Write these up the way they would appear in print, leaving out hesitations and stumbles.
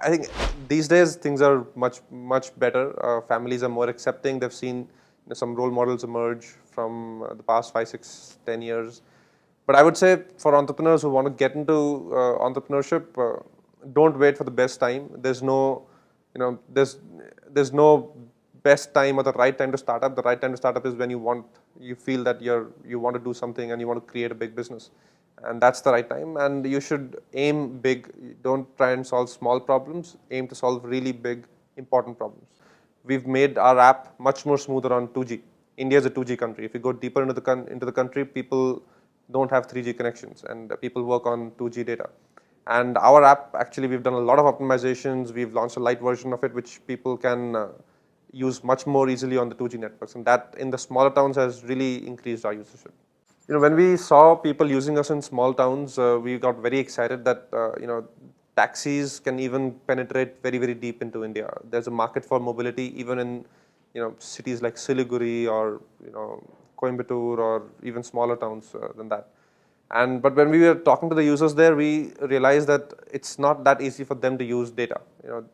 I think these days things are much better. Families are more accepting. They've seen some role models emerge from the past 5, 6, 10 years. But I would say for entrepreneurs who want to get into entrepreneurship, don't wait for the best time. There's no, there's no best time or the right time to start up. The right time to start up is when you feel that you want to do something and you want to create a big business, and that's the right time. And you should aim big. Don't try and solve small problems. Aim to solve really big, important problems. We've made our app much more smoother on 2G. India is a 2G country. If you go deeper into the country, people don't have 3G connections, and people work on 2G data. And our app, actually, we've done a lot of optimizations. We've launched a light version of it, which people can use much more easily on the 2G networks. And that in the smaller towns has really increased our usership. When we saw people using us in small towns, we got very excited that, taxis can even penetrate very, very deep into India. There's a market for mobility even in, cities like Siliguri or, Coimbatore or even smaller towns than that. But when we were talking to the users there, we realized that it's not that easy for them to use data.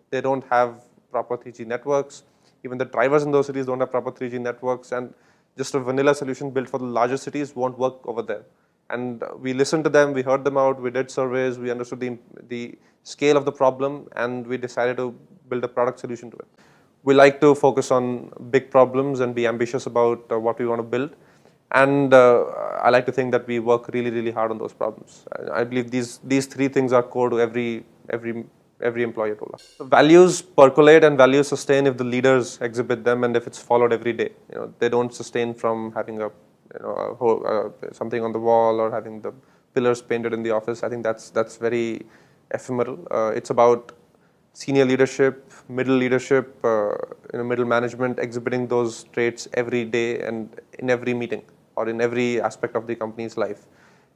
They don't have proper 3G networks. Even the drivers in those cities don't have proper 3G networks, and just a vanilla solution built for the larger cities won't work over there. And we listened to them, we heard them out, we did surveys, we understood the scale of the problem, and we decided to build a product solution to it. We like to focus on big problems and be ambitious about what we want to build. And I like to think that we work really, really hard on those problems. I believe these three things are core to every employee at Ola. So values percolate and values sustain if the leaders exhibit them and if it's followed every day. They don't sustain from having something on the wall or having the pillars painted in the office. I think that's very ephemeral. It's about senior leadership, middle leadership, middle management exhibiting those traits every day and in every meeting or in every aspect of the company's life.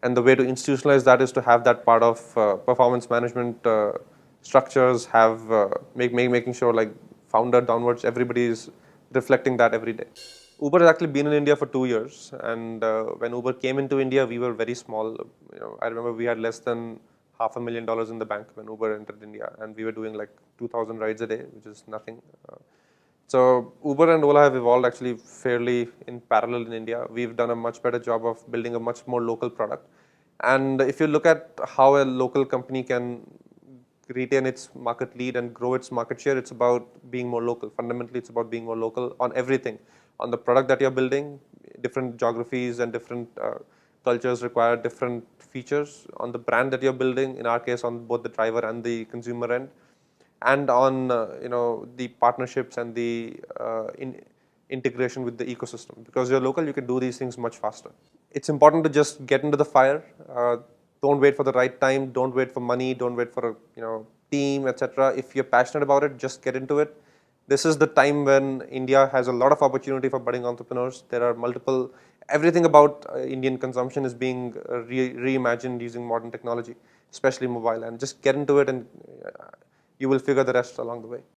And the way to institutionalize that is to have that part of performance management structures, making sure like founder downwards, everybody is reflecting that every day. Uber has actually been in India for 2 years, and when Uber came into India, we were very small. I remember we had less than $500,000 in the bank when Uber entered India, and we were doing like 2,000 rides a day, which is nothing. So Uber and Ola have evolved actually fairly in parallel in India. We've done a much better job of building a much more local product. And if you look at how a local company can retain its market lead and grow its market share, it's about being more local. Fundamentally, it's about being more local on everything. On the product that you're building, different geographies and different cultures require different features. On the brand that you're building, in our case, on both the driver and the consumer end, and on the partnerships and the integration with the ecosystem. Because you're local, you can do these things much faster. It's important to just get into the fire. Don't wait for the right time. Don't wait for money. Don't wait for a team, etc. If you're passionate about it, just get into it. This is the time when India has a lot of opportunity for budding entrepreneurs. There are multiple. Everything about Indian consumption is being reimagined using modern technology, especially mobile. And just get into it, and you will figure the rest along the way.